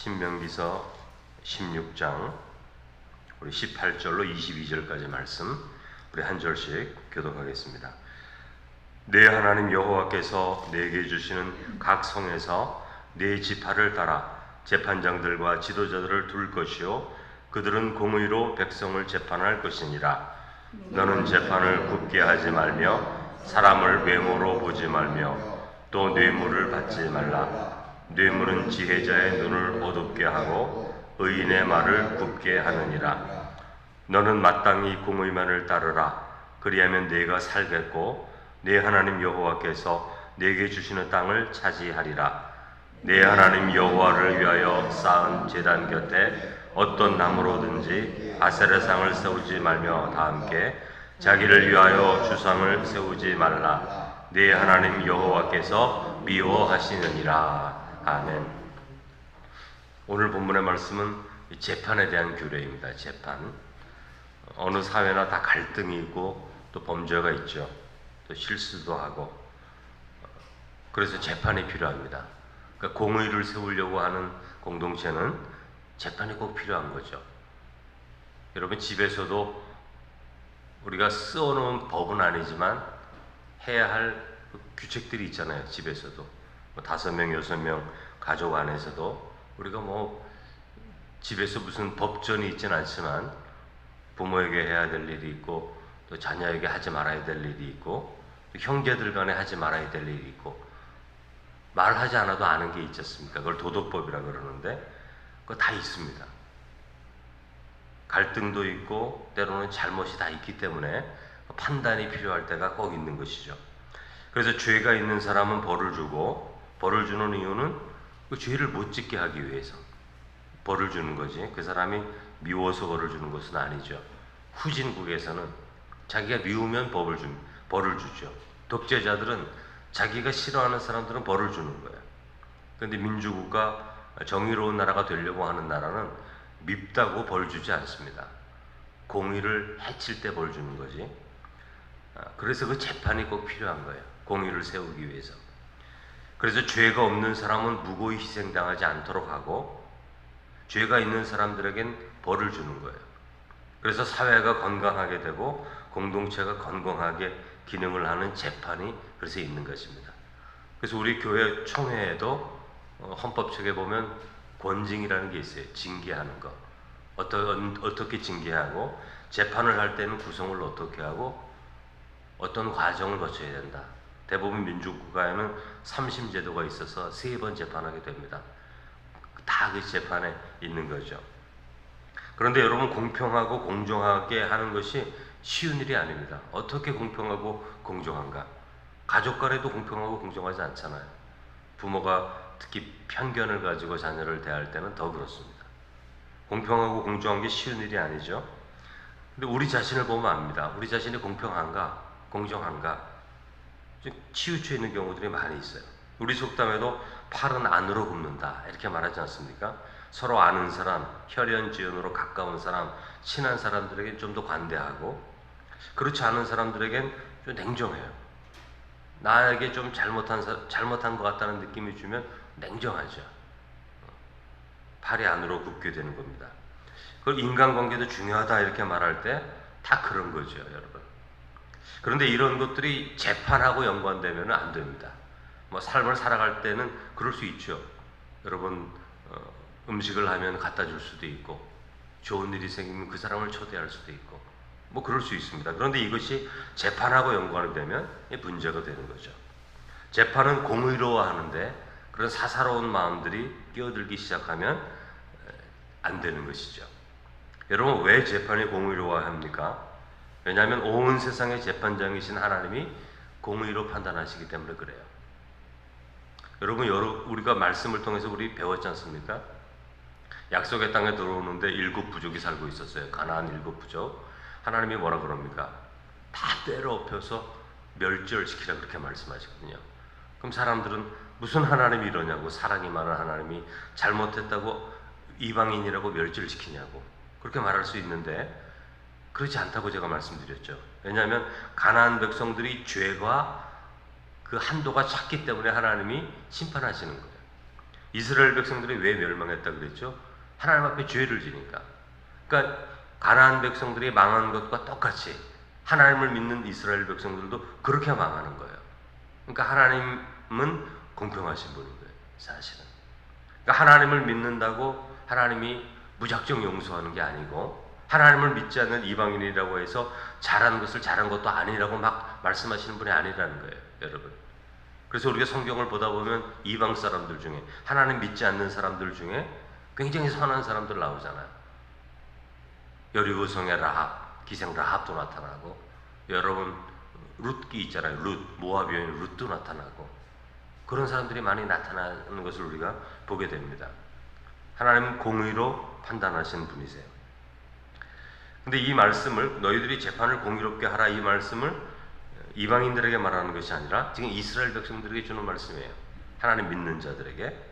신명기서 16장 우리 18절로 22절까지 말씀 우리 한 절씩 교독하겠습니다. 내 하나님 여호와께서 내게 주시는 각 성에서 네 지파를 따라 재판장들과 지도자들을 둘 것이요 그들은 공의로 백성을 재판할 것이니라. 너는 재판을 굽게 하지 말며 사람을 외모로 보지 말며 또 뇌물을 받지 말라. 뇌물은 지혜자의 눈을 어둡게 하고 의인의 말을 굽게 하느니라. 너는 마땅히 공의만을 따르라. 그리하면 네가 살겠고 네 하나님 여호와께서 네게 주시는 땅을 차지하리라. 네 하나님 여호와를 위하여 쌓은 제단 곁에 어떤 나무로든지 아세라상을 세우지 말며 다 함께 자기를 위하여 주상을 세우지 말라. 네 하나님 여호와께서 미워하시느니라. 아멘. 오늘 본문의 말씀은 재판에 대한 규례입니다. 재판. 어느 사회나 다 갈등이 있고 또 범죄가 있죠. 또 실수도 하고. 그래서 재판이 필요합니다. 그러니까 공의를 세우려고 하는 공동체는 재판이 꼭 필요한 거죠. 여러분 집에서도 우리가 써놓은 법은 아니지만 해야 할 규칙들이 있잖아요. 집에서도. 5명, 6명 가족 안에서도 우리가 집에서 무슨 법전이 있지는 않지만 부모에게 해야 될 일이 있고 또 자녀에게 하지 말아야 될 일이 있고 또 형제들 간에 하지 말아야 될 일이 있고 말하지 않아도 아는 게 있지 않습니까? 그걸 도덕법이라 그러는데 그거 다 있습니다. 갈등도 있고 때로는 잘못이 다 있기 때문에 판단이 필요할 때가 꼭 있는 것이죠. 그래서 죄가 있는 사람은 벌을 주고 벌을 주는 이유는 그 죄를 못 짓게 하기 위해서 벌을 주는 거지. 그 사람이 미워서 벌을 주는 것은 아니죠. 후진국에서는 자기가 미우면 벌을 주죠. 독재자들은 자기가 싫어하는 사람들은 벌을 주는 거예요. 그런데 민주국가 정의로운 나라가 되려고 하는 나라는 밉다고 벌 주지 않습니다. 공의를 해칠 때 벌 주는 거지. 그래서 그 재판이 꼭 필요한 거예요. 공의를 세우기 위해서. 그래서 죄가 없는 사람은 무고히 희생당하지 않도록 하고 죄가 있는 사람들에겐 벌을 주는 거예요. 그래서 사회가 건강하게 되고 공동체가 건강하게 기능을 하는 재판이 그래서 있는 것입니다. 그래서 우리 교회 총회에도 헌법책에 보면 권징이라는 게 있어요. 징계하는 거. 어떻게 징계하고 재판을 할 때는 구성을 어떻게 하고 어떤 과정을 거쳐야 된다. 대부분 민주국가에는 3심제도가 있어서 3번 재판하게 됩니다. 다 그 재판에 있는 거죠. 그런데 여러분 공평하고 공정하게 하는 것이 쉬운 일이 아닙니다. 어떻게 공평하고 공정한가? 가족 간에도 공평하고 공정하지 않잖아요. 부모가 특히 편견을 가지고 자녀를 대할 때는 더 그렇습니다. 공평하고 공정한 게 쉬운 일이 아니죠. 근데 우리 자신을 보면 압니다. 우리 자신이 공평한가? 공정한가? 치우쳐 있는 경우들이 많이 있어요. 우리 속담에도 팔은 안으로 굽는다 이렇게 말하지 않습니까? 서로 아는 사람, 혈연지연으로 가까운 사람, 친한 사람들에겐 좀 더 관대하고 그렇지 않은 사람들에겐 좀 냉정해요. 나에게 좀 잘못한 것 같다는 느낌이 주면 냉정하죠. 팔이 안으로 굽게 되는 겁니다. 그걸 인간관계도 중요하다 이렇게 말할 때 다 그런 거죠, 여러분. 그런데 이런 것들이 재판하고 연관되면 안 됩니다. 삶을 살아갈 때는 그럴 수 있죠. 여러분 음식을 하면 갖다 줄 수도 있고 좋은 일이 생기면 그 사람을 초대할 수도 있고 그럴 수 있습니다. 그런데 이것이 재판하고 연관이 되면 문제가 되는 거죠. 재판은 공의로워하는데 그런 사사로운 마음들이 끼어들기 시작하면 안 되는 것이죠. 여러분 왜 재판이 공의로워합니까? 왜냐하면 온 세상의 재판장이신 하나님이 공의로 판단하시기 때문에 그래요. 여러분 우리가 말씀을 통해서 우리 배웠지 않습니까? 약속의 땅에 들어오는데 7 부족이 살고 있었어요. 가나안 7 부족. 하나님이 뭐라 그럽니까? 다 때려 엎혀서 멸절시키라 그렇게 말씀하시거든요. 그럼 사람들은 무슨 하나님이 이러냐고, 사랑이 많은 하나님이 잘못했다고 이방인이라고 멸절시키냐고 그렇게 말할 수 있는데 그렇지 않다고 제가 말씀드렸죠. 왜냐하면 가나안 백성들이 죄가 그 한도가 작기 때문에 하나님이 심판하시는 거예요. 이스라엘 백성들이 왜 멸망했다 그랬죠? 하나님 앞에 죄를 지니까. 그러니까 가나안 백성들이 망한 것과 똑같이 하나님을 믿는 이스라엘 백성들도 그렇게 망하는 거예요. 그러니까 하나님은 공평하신 분인 거예요, 사실은. 그러니까 하나님을 믿는다고 하나님이 무작정 용서하는 게 아니고, 하나님을 믿지 않는 이방인이라고 해서 잘한 것을 잘한 것도 아니라고 막 말씀하시는 분이 아니라는 거예요, 여러분. 그래서 우리가 성경을 보다 보면 이방 사람들 중에, 하나님 믿지 않는 사람들 중에 굉장히 선한 사람들 나오잖아요. 여리고성의 라합, 기생 라합도 나타나고, 여러분 룻기 있잖아요. 룻, 모압 여인 룻도 나타나고, 그런 사람들이 많이 나타나는 것을 우리가 보게 됩니다. 하나님은 공의로 판단하시는 분이세요. 근데 이 말씀을, 너희들이 재판을 공의롭게 하라, 이 말씀을 이방인들에게 말하는 것이 아니라 지금 이스라엘 백성들에게 주는 말씀이에요. 하나님 믿는 자들에게. 그러니까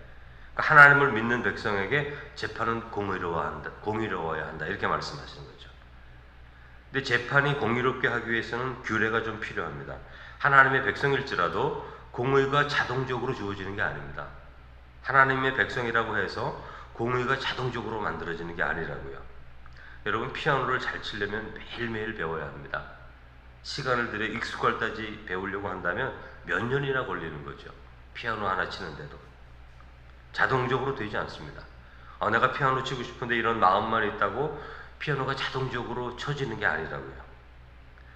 하나님을 믿는 백성에게 재판은 공의로워야 한다, 이렇게 말씀하시는 거죠. 근데 재판이 공의롭게 하기 위해서는 규례가 좀 필요합니다. 하나님의 백성일지라도 공의가 자동적으로 주어지는 게 아닙니다. 하나님의 백성이라고 해서 공의가 자동적으로 만들어지는 게 아니라고요. 여러분, 피아노를 잘 치려면 매일매일 배워야 합니다. 시간을 들여 익숙할 때까지 배우려고 한다면 몇 년이나 걸리는 거죠. 피아노 하나 치는데도. 자동적으로 되지 않습니다. 내가 피아노 치고 싶은데 이런 마음만 있다고 피아노가 자동적으로 쳐지는 게 아니라고요.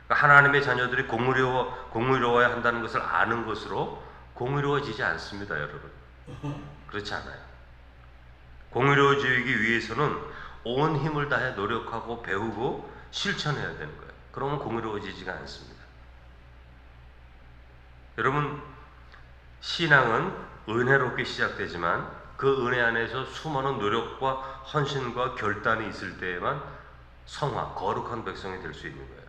그러니까 하나님의 자녀들이 공의로워야 한다는 것을 아는 것으로 공의로워지지 않습니다, 여러분. 그렇지 않아요. 공의로워지기 위해서는 온 힘을 다해 노력하고 배우고 실천해야 되는 거예요. 그러면 공의로워지지가 않습니다. 여러분, 신앙은 은혜롭게 시작되지만 그 은혜 안에서 수많은 노력과 헌신과 결단이 있을 때에만 성화, 거룩한 백성이 될 수 있는 거예요.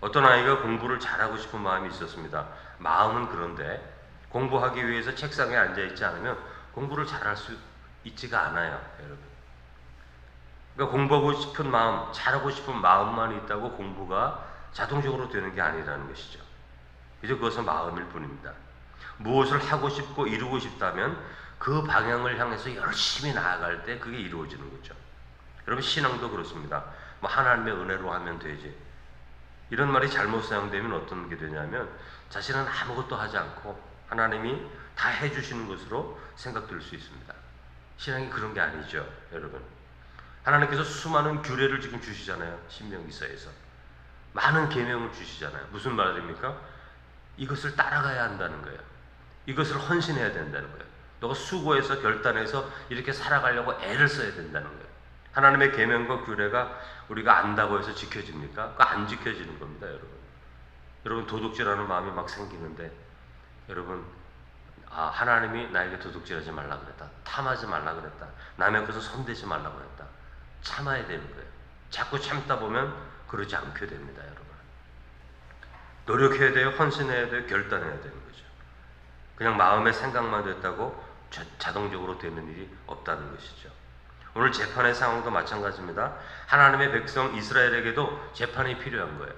어떤 아이가 공부를 잘하고 싶은 마음이 있었습니다. 마음은 그런데 공부하기 위해서 책상에 앉아있지 않으면 공부를 잘할 수 있지가 않아요, 여러분. 그러니까 공부하고 싶은 마음, 잘하고 싶은 마음만 있다고 공부가 자동적으로 되는 게 아니라는 것이죠. 그저 그것은 마음일 뿐입니다. 무엇을 하고 싶고 이루고 싶다면 그 방향을 향해서 열심히 나아갈 때 그게 이루어지는 거죠. 여러분, 신앙도 그렇습니다. 하나님의 은혜로 하면 되지, 이런 말이 잘못 사용되면 어떤 게 되냐면 자신은 아무것도 하지 않고 하나님이 다 해주시는 것으로 생각될 수 있습니다. 신앙이 그런 게 아니죠, 여러분. 하나님께서 수많은 규례를 지금 주시잖아요. 신명기서에서 많은 계명을 주시잖아요. 무슨 말입니까? 이것을 따라가야 한다는 거예요. 이것을 헌신해야 된다는 거예요. 너가 수고해서 결단해서 이렇게 살아가려고 애를 써야 된다는 거예요. 하나님의 계명과 규례가 우리가 안다고 해서 지켜집니까? 그거 안 지켜지는 겁니다, 여러분. 여러분, 도둑질하는 마음이 막 생기는데, 여러분, 하나님이 나에게 도둑질하지 말라 그랬다, 탐하지 말라 그랬다, 남의 것을 손대지 말라 그랬다, 참아야 되는 거예요. 자꾸 참다 보면 그러지 않게 됩니다, 여러분. 노력해야 돼요, 헌신해야 돼요, 결단해야 되는 거죠. 그냥 마음의 생각만 됐다고 자동적으로 되는 일이 없다는 것이죠. 오늘 재판의 상황도 마찬가지입니다. 하나님의 백성 이스라엘에게도 재판이 필요한 거예요.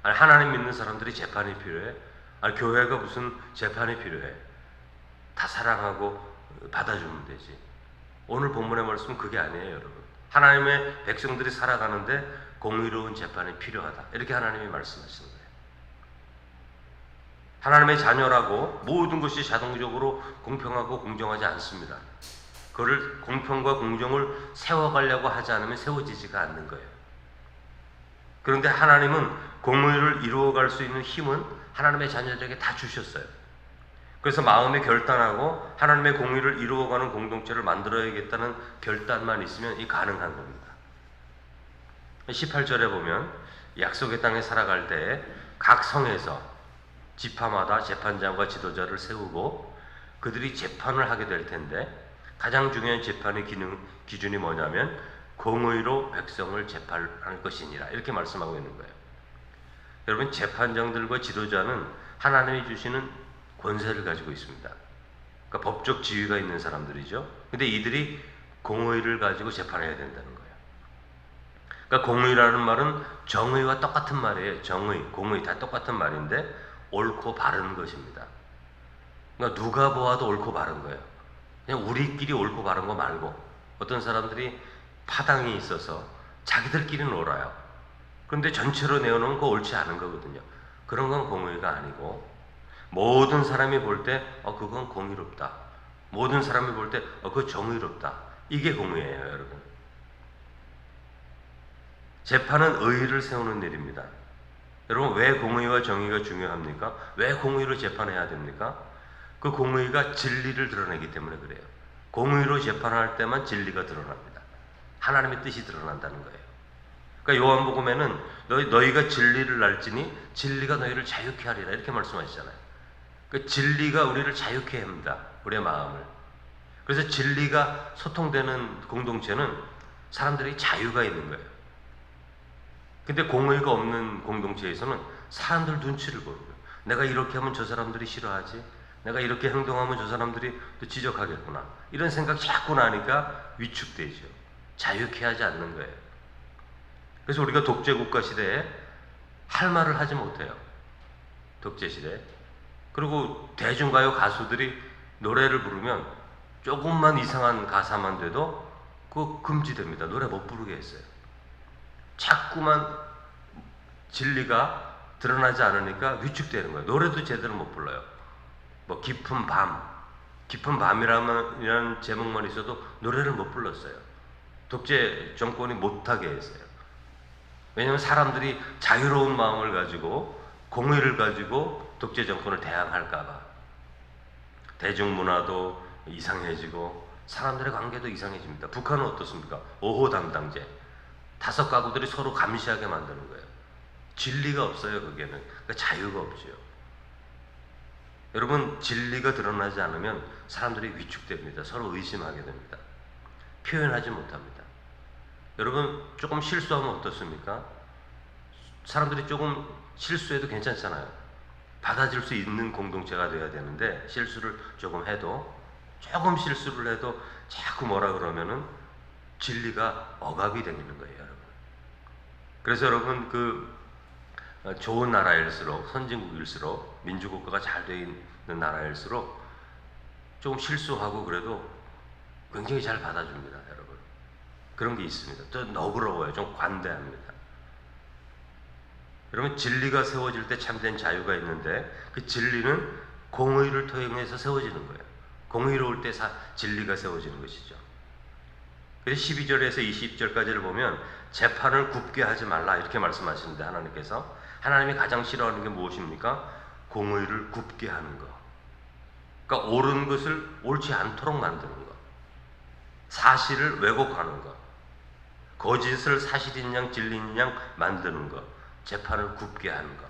하나님 믿는 사람들이 재판이 필요해? 교회가 무슨 재판이 필요해? 다 사랑하고 받아주면 되지. 오늘 본문의 말씀은 그게 아니에요, 여러분. 하나님의 백성들이 살아가는데 공의로운 재판이 필요하다, 이렇게 하나님이 말씀하시는 거예요. 하나님의 자녀라고 모든 것이 자동적으로 공평하고 공정하지 않습니다. 그걸 공평과 공정을 세워가려고 하지 않으면 세워지지가 않는 거예요. 그런데 하나님은 공의를 이루어갈 수 있는 힘은 하나님의 자녀들에게 다 주셨어요. 그래서 마음에 결단하고 하나님의 공의를 이루어가는 공동체를 만들어야겠다는 결단만 있으면 이 가능한 겁니다. 18절에 보면 약속의 땅에 살아갈 때에 각 성에서 지파마다 재판장과 지도자를 세우고 그들이 재판을 하게 될 텐데, 가장 중요한 재판의 기준이 뭐냐면 공의로 백성을 재판할 것이니라, 이렇게 말씀하고 있는 거예요. 여러분, 재판장들과 지도자는 하나님이 주시는 권세를 가지고 있습니다. 그러니까 법적 지위가 있는 사람들이죠. 근데 이들이 공의를 가지고 재판해야 된다는 거예요. 그러니까 공의라는 말은 정의와 똑같은 말이에요. 정의, 공의 다 똑같은 말인데 옳고 바른 것입니다. 그러니까 누가 보아도 옳고 바른 거예요. 그냥 우리끼리 옳고 바른 거 말고 어떤 사람들이 파당이 있어서 자기들끼리 놀아요. 그런데 전체로 내어놓으면 그거 옳지 않은 거거든요. 그런 건 공의가 아니고 모든 사람이 볼 때 그건 공의롭다. 모든 사람이 볼 때 그거 정의롭다. 이게 공의예요, 여러분. 재판은 의의를 세우는 일입니다. 여러분, 왜 공의와 정의가 중요합니까? 왜 공의로 재판해야 됩니까? 그 공의가 진리를 드러내기 때문에 그래요. 공의로 재판할 때만 진리가 드러납니다. 하나님의 뜻이 드러난다는 거예요. 그러니까 요한복음에는 너희가 진리를 알지니 진리가 너희를 자유케 하리라 이렇게 말씀하시잖아요. 그 진리가 우리를 자유케 합니다. 우리의 마음을. 그래서 진리가 소통되는 공동체는 사람들이 자유가 있는 거예요. 근데 공의가 없는 공동체에서는 사람들 눈치를 보는 거예요. 내가 이렇게 하면 저 사람들이 싫어하지? 내가 이렇게 행동하면 저 사람들이 또 지적하겠구나. 이런 생각 자꾸 나니까 위축되죠. 자유케 하지 않는 거예요. 그래서 우리가 독재국가 시대에 할 말을 하지 못해요. 독재 시대에. 그리고 대중가요 가수들이 노래를 부르면 조금만 이상한 가사만 돼도 그거 금지됩니다. 노래 못 부르게 했어요. 자꾸만 진리가 드러나지 않으니까 위축되는 거예요. 노래도 제대로 못 불러요. 뭐 깊은 밤이라는 제목만 있어도 노래를 못 불렀어요. 독재 정권이 못하게 했어요. 왜냐하면 사람들이 자유로운 마음을 가지고 공의를 가지고 독재 정권을 대항할까봐. 대중문화도 이상해지고 사람들의 관계도 이상해집니다. 북한은 어떻습니까? 5호 담당제. 5가구들이 서로 감시하게 만드는 거예요. 진리가 없어요. 거기에는. 그러니까 자유가 없죠. 여러분, 진리가 드러나지 않으면 사람들이 위축됩니다. 서로 의심하게 됩니다. 표현하지 못합니다. 여러분, 조금 실수하면 어떻습니까? 사람들이 조금 실수해도 괜찮잖아요. 받아줄 수 있는 공동체가 되어야 되는데 실수를 조금 실수를 해도 자꾸 뭐라 그러면은 진리가 억압이 되는 거예요, 여러분. 그래서 여러분, 좋은 나라일수록, 선진국일수록, 민주국가가 잘 되어 있는 나라일수록 조금 실수하고 그래도 굉장히 잘 받아줍니다, 여러분. 그런 게 있습니다. 또 너그러워요. 좀 관대합니다. 여러분, 진리가 세워질 때 참된 자유가 있는데 그 진리는 공의를 통해서 세워지는 거예요. 공의로울 때 진리가 세워지는 것이죠. 그래서 12절에서 20절까지를 보면 재판을 굽게 하지 말라 이렇게 말씀하시는데 하나님이 가장 싫어하는 게 무엇입니까? 공의를 굽게 하는 것. 그러니까 옳은 것을 옳지 않도록 만드는 것. 사실을 왜곡하는 것. 거짓을 사실인 양 진리인 양 만드는 것. 재판을 굽게 하는 것.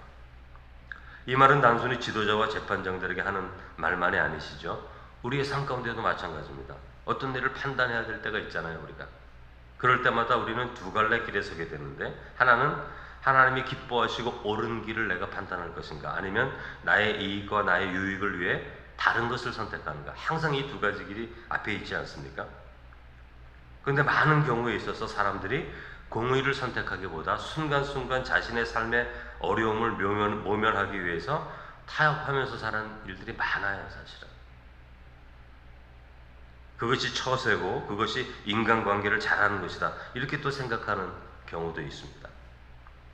이 말은 단순히 지도자와 재판장들에게 하는 말만이 아니시죠. 우리의 삶 가운데도 마찬가지입니다. 어떤 일을 판단해야 될 때가 있잖아요, 우리가. 그럴 때마다 우리는 두 갈래 길에 서게 되는데, 하나는 하나님이 기뻐하시고 옳은 길을 내가 판단할 것인가, 아니면 나의 이익과 나의 유익을 위해 다른 것을 선택하는가. 항상 이 두 가지 길이 앞에 있지 않습니까? 그런데 많은 경우에 있어서 사람들이 공의를 선택하기보다 순간순간 자신의 삶의 어려움을 모면하기 위해서 타협하면서 사는 일들이 많아요, 사실은. 그것이 처세고 그것이 인간관계를 잘하는 것이다. 이렇게 또 생각하는 경우도 있습니다.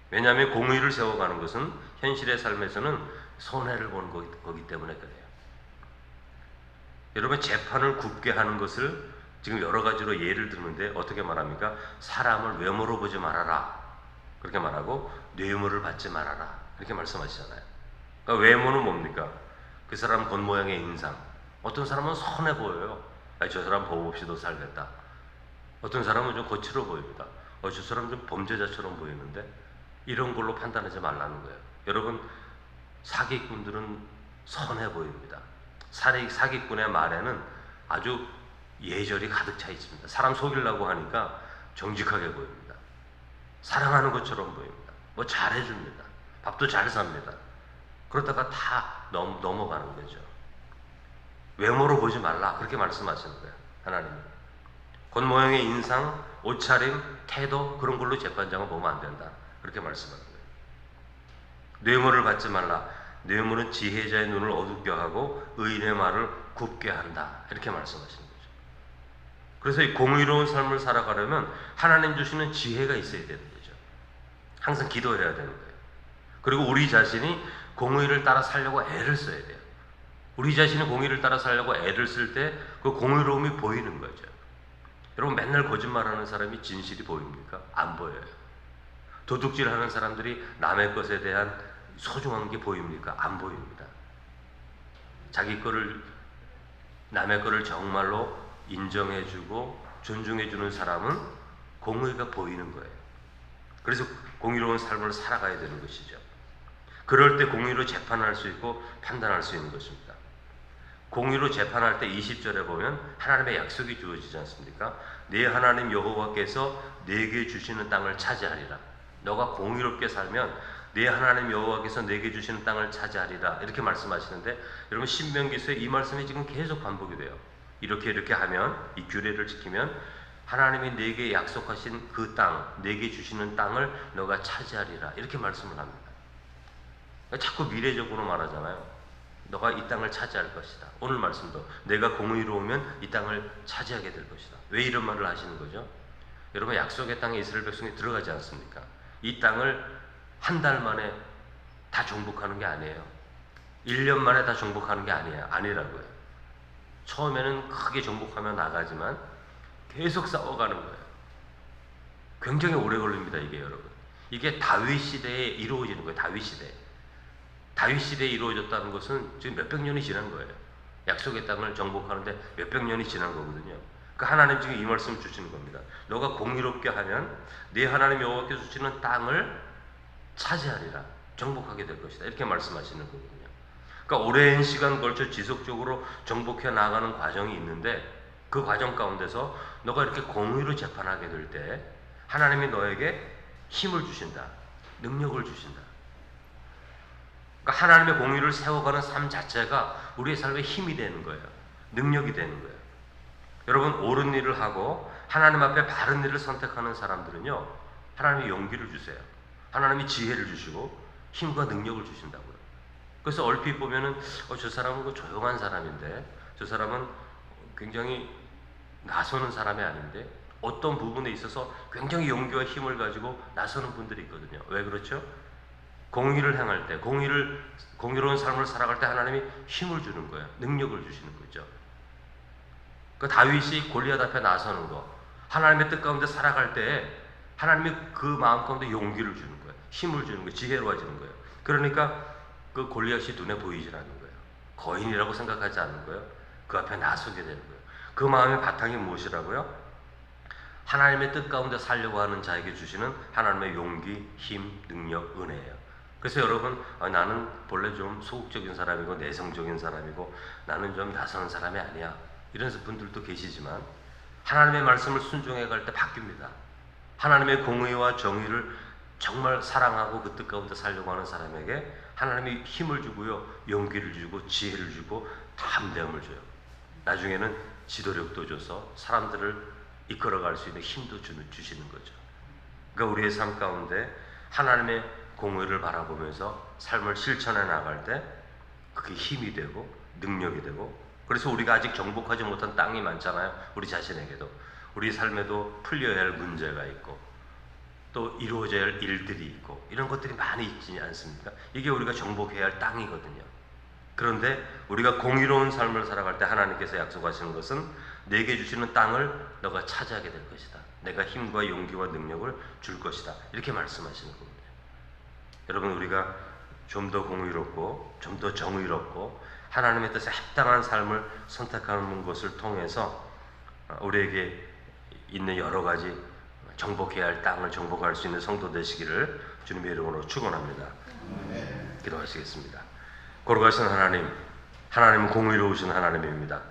왜냐하면 공의를 세워가는 것은 현실의 삶에서는 손해를 보는 거기 때문에 그래요. 여러분, 재판을 굽게 하는 것을 지금 여러 가지로 예를 드는데 어떻게 말합니까? 사람을 외모로 보지 말아라. 그렇게 말하고 뇌물을 받지 말아라. 이렇게 말씀하시잖아요. 그러니까 외모는 뭡니까? 그 사람 겉모양의 인상. 어떤 사람은 선해 보여요. 저 사람 법 없이도 살겠다. 어떤 사람은 좀 거칠어 보입니다. 저 사람 좀 범죄자처럼 보이는데 이런 걸로 판단하지 말라는 거예요. 여러분, 사기꾼들은 선해 보입니다. 사기꾼의 말에는 아주 예절이 가득 차 있습니다. 사람 속이려고 하니까 정직하게 보입니다. 사랑하는 것처럼 보입니다. 뭐 잘해줍니다. 밥도 잘 삽니다. 그러다가 다 넘어가는 거죠. 외모로 보지 말라 그렇게 말씀하시는 거예요. 하나님은. 겉모양의 인상, 옷차림, 태도 그런 걸로 재판장을 보면 안 된다. 그렇게 말씀하는 거예요. 뇌물을 받지 말라. 뇌물은 지혜자의 눈을 어둡게 하고 의인의 말을 굽게 한다. 이렇게 말씀하시는 거죠. 그래서 이 공의로운 삶을 살아가려면 하나님 주시는 지혜가 있어야 되는 거죠. 항상 기도해야 되는 거예요. 그리고 우리 자신이 공의를 따라 살려고 애를 써야 돼요. 우리 자신이 공의를 따라 살려고 애를 쓸 때 그 공의로움이 보이는 거죠. 여러분, 맨날 거짓말하는 사람이 진실이 보입니까? 안 보여요. 도둑질하는 사람들이 남의 것에 대한 소중한 게 보입니까? 안 보입니다. 자기 거를, 남의 거를 정말로 인정해주고 존중해주는 사람은 공의가 보이는 거예요. 그래서 공의로운 삶을 살아가야 되는 것이죠. 그럴 때 공의로 재판할 수 있고 판단할 수 있는 것입니다. 공의로 재판할 때 20절에 보면 하나님의 약속이 주어지지 않습니까? 네 하나님 여호와께서 네게 주시는 땅을 차지하리라. 너가 공의롭게 살면 네 하나님 여호와께서 네게 주시는 땅을 차지하리라, 이렇게 말씀하시는데, 여러분 신명기서에 이 말씀이 지금 계속 반복이 돼요. 이렇게 하면, 이 규례를 지키면 하나님이 네게 약속하신 그 땅, 네게 주시는 땅을 너가 차지하리라, 이렇게 말씀을 합니다. 자꾸 미래적으로 말하잖아요. 너가 이 땅을 차지할 것이다. 오늘 말씀도 내가 공의로우면 이 땅을 차지하게 될 것이다. 왜 이런 말을 하시는 거죠? 여러분, 약속의 땅에 이스라엘 백성이 들어가지 않습니까? 이 땅을 한 달 만에 다 정복하는 게 아니에요. 1년 만에 다 정복하는 게 아니라고요. 처음에는 크게 정복하며 나가지만 계속 싸워가는 거예요. 굉장히 오래 걸립니다, 이게 여러분. 이게 다윗 시대에 이루어지는 거예요. 다윗 시대에. 다윗 시대에 이루어졌다는 것은 지금 몇백 년이 지난 거예요. 약속의 땅을 정복하는데 몇백 년이 지난 거거든요. 그러니까 하나님 지금 이 말씀을 주시는 겁니다. 너가 공의롭게 하면 네 하나님 여호와께서 주시는 땅을 차지하리라, 정복하게 될 것이다, 이렇게 말씀하시는 거거든요. 그러니까 오랜 시간 걸쳐 지속적으로 정복해 나가는 과정이 있는데, 그 과정 가운데서 너가 이렇게 공의로 재판하게 될 때 하나님이 너에게 힘을 주신다, 능력을 주신다. 그러니까 하나님의 공의를 세워가는 삶 자체가 우리의 삶에 힘이 되는 거예요. 능력이 되는 거예요. 여러분, 옳은 일을 하고 하나님 앞에 바른 일을 선택하는 사람들은요, 하나님이 용기를 주세요. 하나님이 지혜를 주시고 힘과 능력을 주신다고요. 그래서 얼핏 보면은 저 사람은 조용한 사람인데, 저 사람은 굉장히 나서는 사람이 아닌데, 어떤 부분에 있어서 굉장히 용기와 힘을 가지고 나서는 분들이 있거든요. 왜 그렇죠? 공의를 행할 때, 공의로운 삶을 살아갈 때 하나님이 힘을 주는 거예요. 능력을 주시는 거죠. 그 다윗이 골리앗 앞에 나서는 거, 하나님의 뜻 가운데 살아갈 때 하나님이 그 마음 가운데 용기를 주는 거예요. 힘을 주는 거예요. 지혜로워지는 거예요. 그러니까 그 골리앗이 눈에 보이질 않는 거예요. 거인이라고 생각하지 않는 거예요. 그 앞에 나서게 되는 거예요. 그 마음의 바탕이 무엇이라고요? 하나님의 뜻 가운데 살려고 하는 자에게 주시는 하나님의 용기, 힘, 능력, 은혜예요. 그래서 여러분, 나는 본래 좀 소극적인 사람이고 내성적인 사람이고 나는 좀 나서는 사람이 아니야, 이런 분들도 계시지만 하나님의 말씀을 순종해 갈 때 바뀝니다. 하나님의 공의와 정의를 정말 사랑하고 그 뜻 가운데 살려고 하는 사람에게 하나님이 힘을 주고요, 용기를 주고 지혜를 주고 담대함을 줘요. 나중에는 지도력도 줘서 사람들을 이끌어갈 수 있는 힘도 주시는 거죠. 그러니까 우리의 삶 가운데 하나님의 공의를 바라보면서 삶을 실천해 나갈 때 그게 힘이 되고 능력이 되고, 그래서 우리가 아직 정복하지 못한 땅이 많잖아요. 우리 자신에게도, 우리 삶에도 풀려야 할 문제가 있고 또 이루어져야 할 일들이 있고, 이런 것들이 많이 있지 않습니까? 이게 우리가 정복해야 할 땅이거든요. 그런데 우리가 공의로운 삶을 살아갈 때 하나님께서 약속하시는 것은 내게 주시는 땅을 너가 차지하게 될 것이다, 내가 힘과 용기와 능력을 줄 것이다, 이렇게 말씀하시는 겁니다. 여러분, 우리가 좀 더 공의롭고 좀 더 정의롭고 하나님의 뜻에 합당한 삶을 선택하는 것을 통해서 우리에게 있는 여러 가지 정복해야 할 땅을 정복할 수 있는 성도 되시기를 주님의 이름으로 축원합니다. 기도하시겠습니다. 거룩하신 하나님, 하나님은 공의로우신 하나님입니다.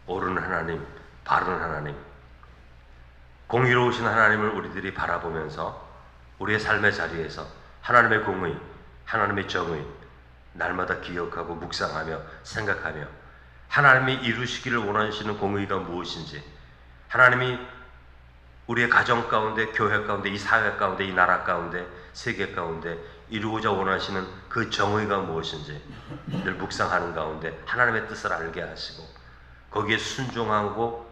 옳은 하나님, 바른 하나님, 공의로우신 하나님을 우리들이 바라보면서 우리의 삶의 자리에서 하나님의 공의, 하나님의 정의 날마다 기억하고 묵상하며 생각하며, 하나님이 이루시기를 원하시는 공의가 무엇인지, 하나님이 우리의 가정 가운데, 교회 가운데, 이 사회 가운데, 이 나라 가운데, 세계 가운데 이루고자 원하시는 그 정의가 무엇인지 늘 묵상하는 가운데 하나님의 뜻을 알게 하시고 거기에 순종하고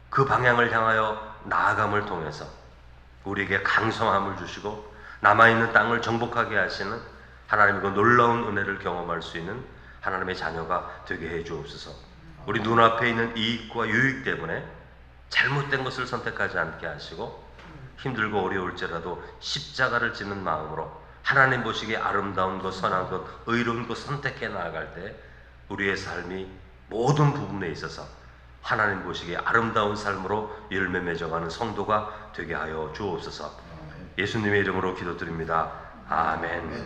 그 방향을 향하여 나아감을 통해서 우리에게 강성함을 주시고 남아있는 땅을 정복하게 하시는 하나님의 그 놀라운 은혜를 경험할 수 있는 하나님의 자녀가 되게 해 주옵소서. 우리 눈앞에 있는 이익과 유익 때문에 잘못된 것을 선택하지 않게 하시고 힘들고 어려울지라도 십자가를 지는 마음으로 하나님 보시기에 아름다운 것, 선한 것, 의로운 것 선택해 나아갈 때 우리의 삶이 모든 부분에 있어서 하나님 보시기에 아름다운 삶으로 열매 맺어가는 성도가 되게 하여 주옵소서. 예수님의 이름으로 기도드립니다. 아멘.